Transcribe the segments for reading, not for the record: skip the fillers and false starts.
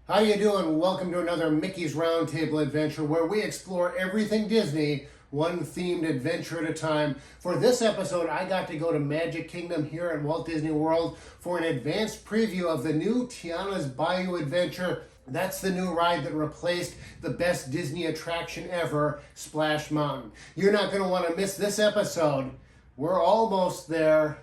How you doing? Welcome to another Mickey's Roundtable adventure where we explore everything Disney, one themed adventure at a time. For this episode, I got to go to Magic Kingdom here at Walt Disney World for an advanced preview of the new Tiana's Bayou adventure. That's the new ride that replaced the best Disney attraction ever, Splash Mountain. You're not going to want to miss this episode. We're almost there.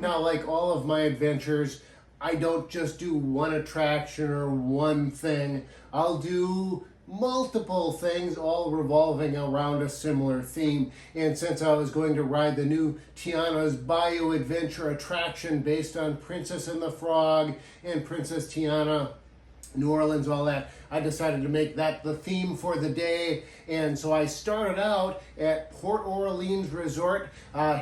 Now, like all of my adventures, I don't just do one attraction or one thing. I'll do multiple things, all revolving around a similar theme. And since I was going to ride the new Tiana's Bayou Adventure attraction based on Princess and the Frog and Princess Tiana, New Orleans, all that, I decided to make that the theme for the day. And so I started out at Port Orleans Resort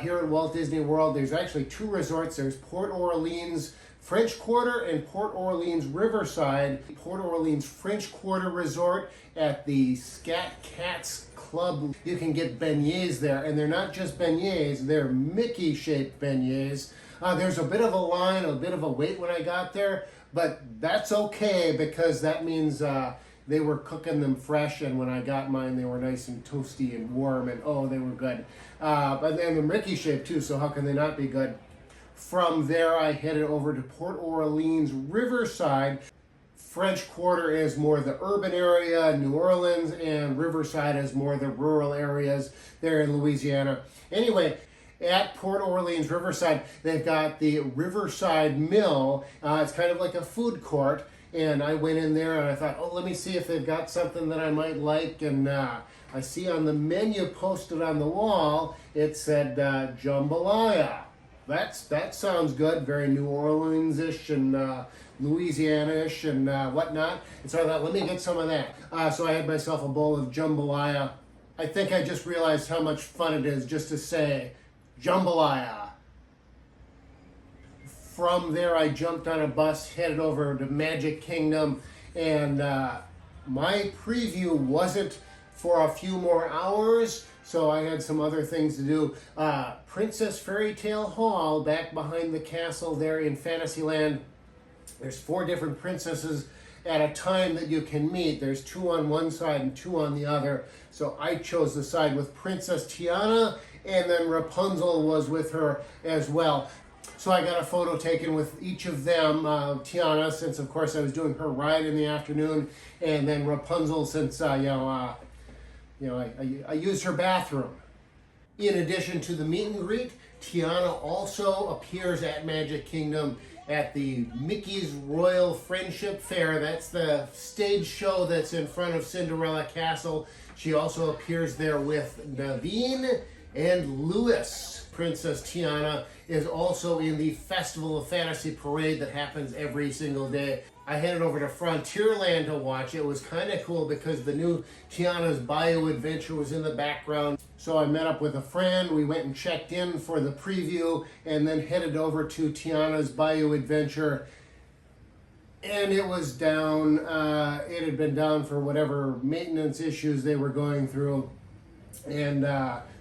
here at Walt Disney World. There's actually two resorts. There's Port Orleans French Quarter and Port Orleans Riverside. Port Orleans French Quarter Resort at the Scat Cats Club. You can get beignets there, and they're not just beignets, they're Mickey-shaped beignets. There's a bit of a line, a bit of a wait when I got there, but that's okay because that means they were cooking them fresh, and when I got mine, they were nice and toasty and warm, and oh, they were good. But then they're Mickey-shaped too, so how can they not be good? From there, I headed over to Port Orleans Riverside. French Quarter is more the urban area, New Orleans, and Riverside is more the rural areas there in Louisiana. Anyway, at Port Orleans Riverside, they've got the Riverside Mill. It's kind of like a food court, and I went in there and I thought, oh, let me see if they've got something that I might like, and I see on the menu posted on the wall, it said jambalaya. That sounds good, very New Orleans-ish and Louisiana-ish and whatnot. And so I thought, let me get some of that. So I had myself a bowl of jambalaya. I think I just realized how much fun it is just to say jambalaya. From there, I jumped on a bus, headed over to Magic Kingdom, and my preview wasn't for a few more hours, so I had some other things to do. Princess Fairytale Hall, back behind the castle there in Fantasyland. There's 4 different princesses at a time that you can meet. There's 2 on one side and 2 on the other. So I chose the side with Princess Tiana, and then Rapunzel was with her as well. So I got a photo taken with each of them. Tiana, since of course I was doing her ride in the afternoon, and then Rapunzel, since I used her bathroom. In addition to the meet and greet, Tiana also appears at Magic Kingdom at the Mickey's Royal Friendship Fair. That's the stage show that's in front of Cinderella Castle. She also appears there with Naveen and Louis. Princess Tiana is also in the Festival of Fantasy Parade that happens every single day. I headed over to Frontierland to watch. It was kind of cool because the new Tiana's Bayou adventure was in the background. So I met up with a friend. We went and checked in for the preview and then headed over to Tiana's Bayou adventure. And it was down. It had been down for whatever maintenance issues they were going through. And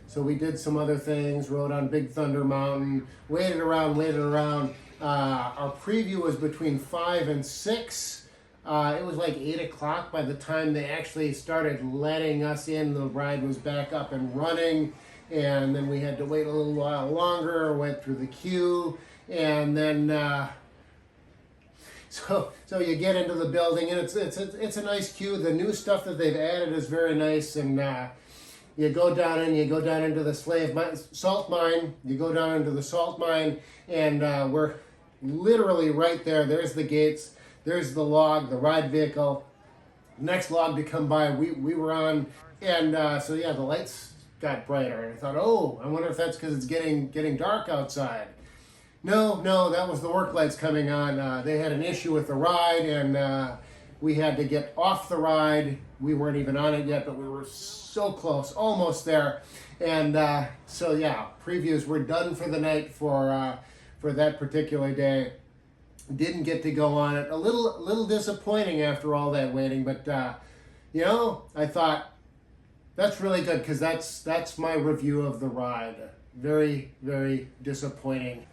so we did some other things, rode on Big Thunder Mountain, waited around. Our preview was between 5 and 6. It was like 8 o'clock by the time they actually started letting us in. The ride was back up and running, and then we had to wait a little while longer, went through the queue, and then so you get into the building, and it's a nice queue. The new stuff that they've added is very nice, and you go down into the salt mine. You go down into the salt mine, and we're literally right there. There's the gates. There's the log, the ride vehicle. Next log to come by, we were on, and so yeah, the lights got brighter. And I thought, oh, I wonder if that's because it's getting dark outside. No, that was the work lights coming on. They had an issue with the ride, and we had to get off the ride. We weren't even on it yet, but we were so close, almost there. And so yeah, previews were done for the night for that particular day. Didn't get to go on it. A little disappointing after all that waiting, but I thought That's really good, because that's my review of the ride. Very, very disappointing.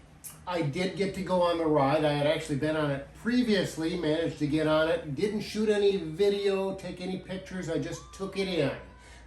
I did get to go on the ride. I had actually been on it previously, managed to get on it, didn't shoot any video, take any pictures, I just took it in.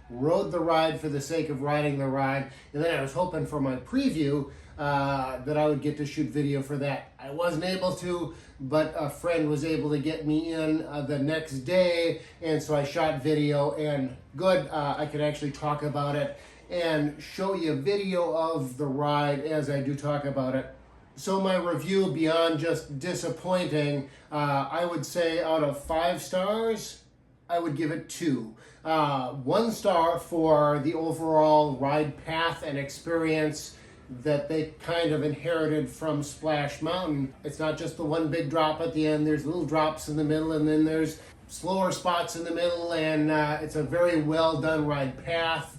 Rode the ride for the sake of riding the ride, and then I was hoping for my preview that I would get to shoot video for that. I wasn't able to, but a friend was able to get me in the next day, and so I shot video, and good, I could actually talk about it and show you a video of the ride as I do talk about it. So my review, beyond just disappointing, I would say out of 5 stars, I would give it 2. 1 star for the overall ride path and experience that they kind of inherited from Splash Mountain. It's not just the one big drop at the end, there's little drops in the middle, and then there's slower spots in the middle, and it's a very well done ride path.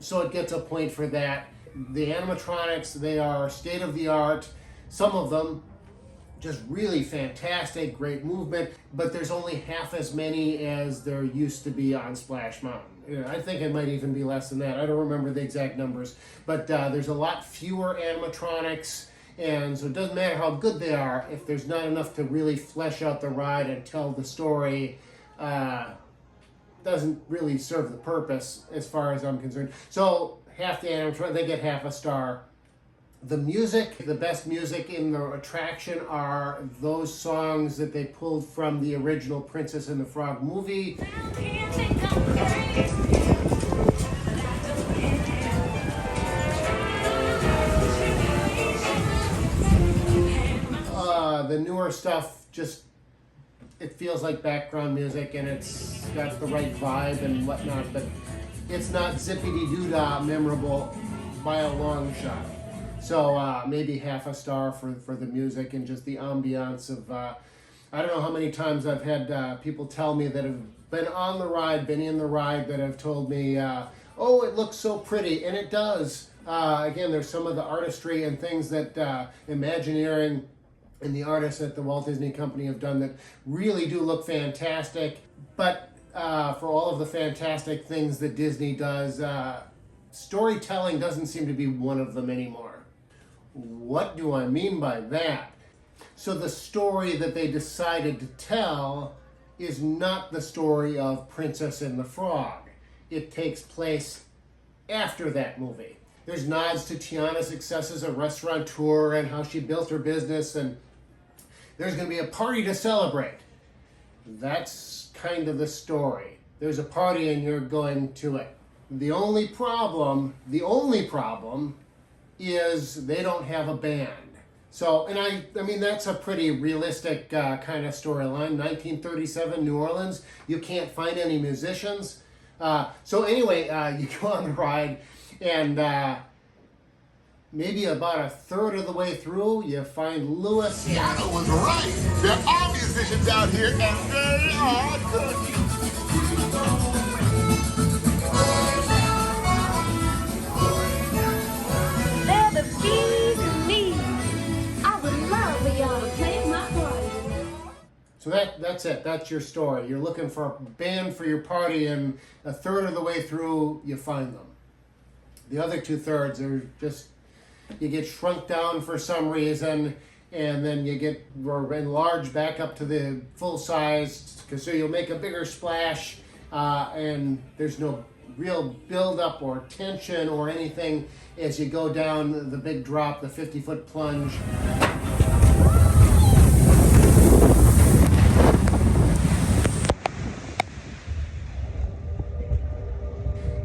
So it gets a point for that. The animatronics, they are state-of-the-art. Some of them just really fantastic, great movement, but there's only half as many as there used to be on Splash Mountain. I think it might even be less than that. I don't remember the exact numbers, but there's a lot fewer animatronics, and so it doesn't matter how good they are if there's not enough to really flesh out the ride and tell the story. Doesn't really serve the purpose as far as I'm concerned. So half the animatronics, they get half a star. The music, the best music in the attraction are those songs that they pulled from the original Princess and the Frog movie. The newer stuff, just, it feels like background music, and it's got the right vibe and whatnot, but it's not zippity-doo-dah memorable by a long shot. So maybe half a star for the music and just the ambiance of, I don't know how many times I've had people tell me that have been on the ride, been in the ride, that have told me, oh, it looks so pretty, and it does. Again, there's some of the artistry and things that Imagineering and the artists at the Walt Disney Company have done that really do look fantastic. But for all of the fantastic things that Disney does, storytelling doesn't seem to be one of them anymore. What do I mean by that? So the story that they decided to tell is not the story of Princess and the Frog. It takes place after that movie. There's nods to Tiana's success as a restaurateur and how she built her business, and there's going to be a party to celebrate. That's kind of the story. There's a party and you're going to it. The only problem is they don't have a band. So, and I mean, that's a pretty realistic kind of storyline. 1937, New Orleans, you can't find any musicians. So anyway, you go on the ride, and maybe about a third of the way through, you find Lewis. Tiana was right. There are musicians out here, and they are good. So that's it. That's your story. You're looking for a band for your party, and a third of the way through, you find them. The other 2/3 are just, you get shrunk down for some reason, and then you get enlarged back up to the full size, so you'll make a bigger splash, and there's no real build-up or tension or anything as you go down the big drop, the 50-foot plunge.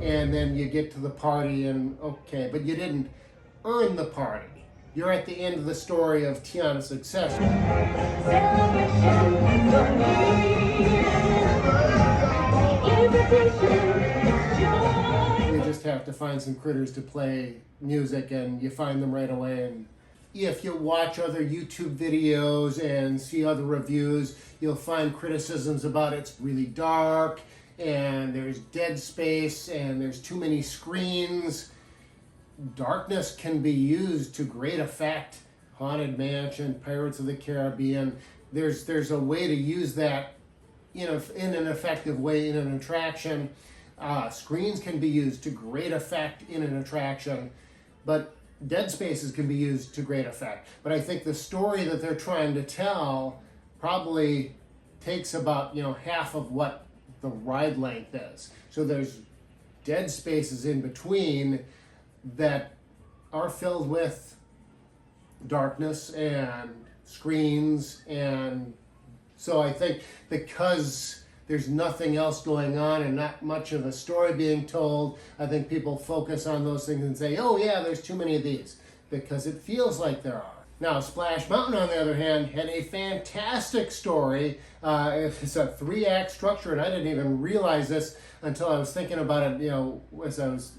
And then you get to the party, and okay, but you didn't earn the party. You're at the end of the story of Tiana's success. You just have to find some critters to play music, and you find them right away. And if you watch other YouTube videos and see other reviews, you'll find criticisms about it's really dark, and there's dead space, and there's too many screens. Darkness can be used to great effect. Haunted Mansion, Pirates of the Caribbean. There's a way to use that in an effective way in an attraction. Screens can be used to great effect in an attraction, but dead spaces can be used to great effect. But I think the story that they're trying to tell probably takes about, half of what the ride length is. So there's dead spaces in between that are filled with darkness and screens. And so I think because there's nothing else going on and not much of a story being told, I think people focus on those things and say, oh yeah, there's too many of these, because it feels like there are. Now, Splash Mountain, on the other hand, had a fantastic story. It's a 3-act structure, and I didn't even realize this until I was thinking about it, as I was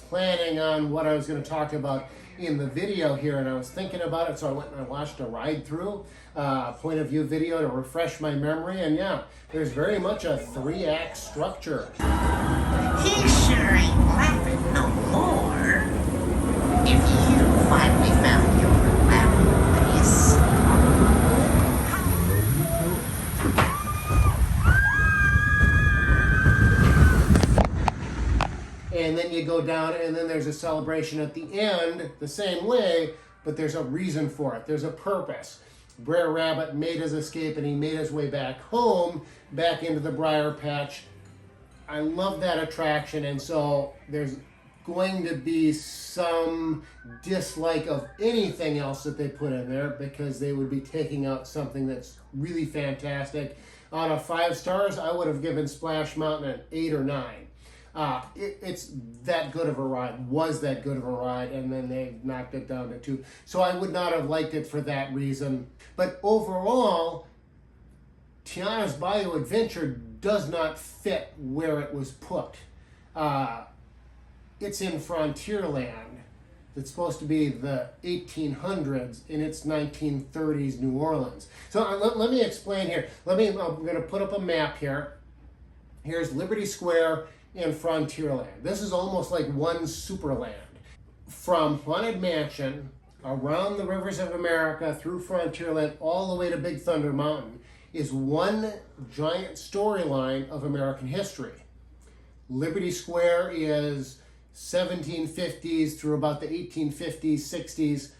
planning on what I was going to talk about in the video here, and I was thinking about it, so I went and I watched a ride-through point of view video to refresh my memory, and yeah, there's very much a 3-act structure. He sure ain't laughing no more. If you finally found your laughing place. And then you go down, and then there's a celebration at the end, the same way, but there's a reason for it. There's a purpose. Brer Rabbit made his escape, and he made his way back home, back into the Briar Patch. I love that attraction, and so there's going to be some dislike of anything else that they put in there, because they would be taking out something that's really fantastic. Out of 5 stars, I would have given Splash Mountain an 8 or 9. It's that good of a ride, was that good of a ride, and then they knocked it down to 2. So I would not have liked it for that reason. But overall, Tiana's Bayou Adventure does not fit where it was put. It's in Frontierland. It's supposed to be the 1800s, and it's 1930s New Orleans. So let me explain here. I'm going to put up a map here. Here's Liberty Square in Frontierland. This is almost like one Superland. From Haunted Mansion, around the rivers of America, through Frontierland, all the way to Big Thunder Mountain, is one giant storyline of American history. Liberty Square is 1750s through about the 1850s, 60s.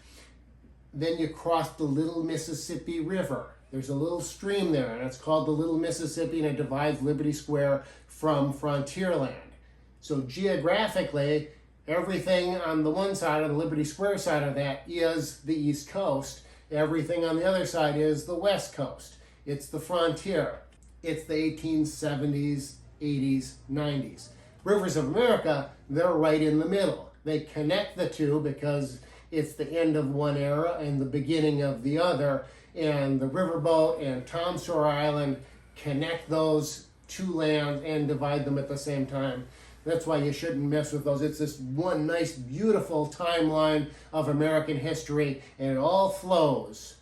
Then you cross the Little Mississippi River. There's a little stream there, and it's called the Little Mississippi, and it divides Liberty Square from Frontierland. So geographically, everything on the one side, on the Liberty Square side of that, is the East Coast. Everything on the other side is the West Coast. It's the frontier. It's the 1870s, 80s, 90s. Rivers of America, they're right in the middle. They connect the two because it's the end of one era and the beginning of the other. And the riverboat and Tom Sawyer Island connect those two lands and divide them at the same time. That's why you shouldn't mess with those. It's this one nice, beautiful timeline of American history, and it all flows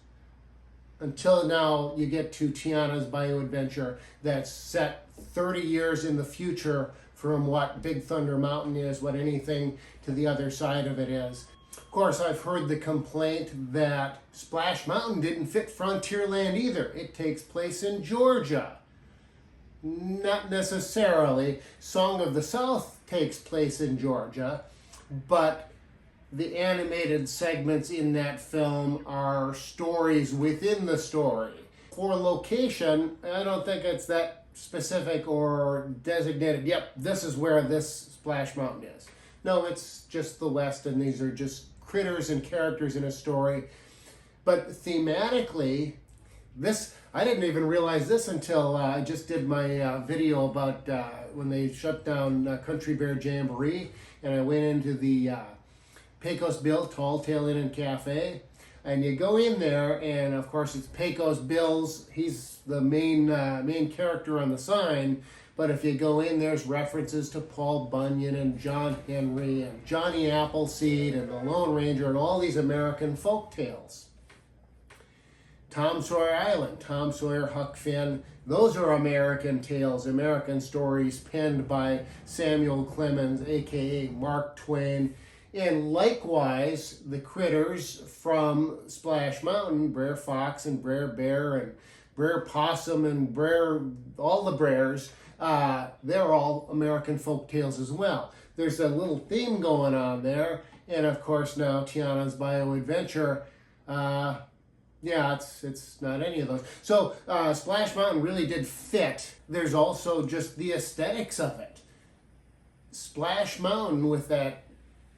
until now you get to Tiana's Bayou Adventure that's set 30 years in the future from what Big Thunder Mountain is, what anything to the other side of it is. Of course, I've heard the complaint that Splash Mountain didn't fit Frontierland either. It takes place in Georgia. Not necessarily. Song of the South takes place in Georgia, but the animated segments in that film are stories within the story. For location, I don't think it's that specific or designated. Yep, this is where this Splash Mountain is. No, it's just the West, and these are just critters and characters in a story. But thematically, I didn't even realize this until I just did my video about when they shut down Country Bear Jamboree, and I went into the Pecos Bill Tall Tale Inn and Cafe, and you go in there, and of course it's Pecos Bill's. He's the main character on the sign. But if you go in, there's references to Paul Bunyan and John Henry and Johnny Appleseed and the Lone Ranger and all these American folk tales. Tom Sawyer Island, Tom Sawyer, Huck Finn, those are American tales, American stories penned by Samuel Clemens, aka Mark Twain. And likewise, the critters from Splash Mountain, Brer Fox and Brer Bear and Brer Possum and all the Brers, they're all American folk tales as well. There's a little theme going on there, and of course now Tiana's Bayou Adventure. Yeah, it's not any of those. So Splash Mountain really did fit. There's also just the aesthetics of it. Splash Mountain with that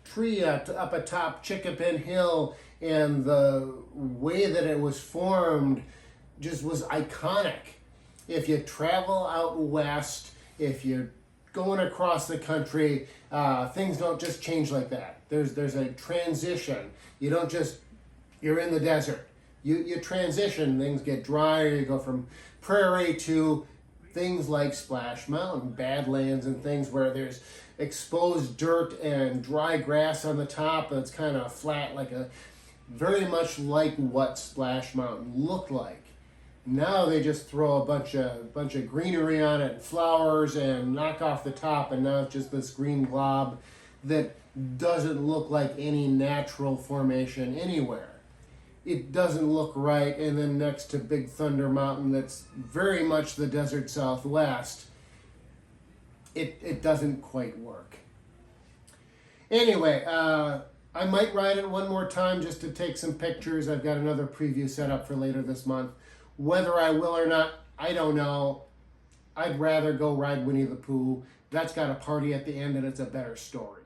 tree up atop Chickapin Hill and the way that it was formed just was iconic. If you travel out west, if you're going across the country, things don't just change like that. There's a transition. You don't just, you're in the desert. You transition, things get drier, you go from prairie to things like Splash Mountain, Badlands and things where there's exposed dirt and dry grass on the top that's kind of flat, very much like what Splash Mountain looked like. Now they just throw a bunch of greenery on it, and flowers, and knock off the top, and now it's just this green glob that doesn't look like any natural formation anywhere. It doesn't look right, and then next to Big Thunder Mountain, that's very much the desert Southwest, it doesn't quite work. Anyway, I might ride it one more time just to take some pictures. I've got another preview set up for later this month. Whether I will or not, I don't know. I'd rather go ride Winnie the Pooh. That's got a party at the end, and it's a better story.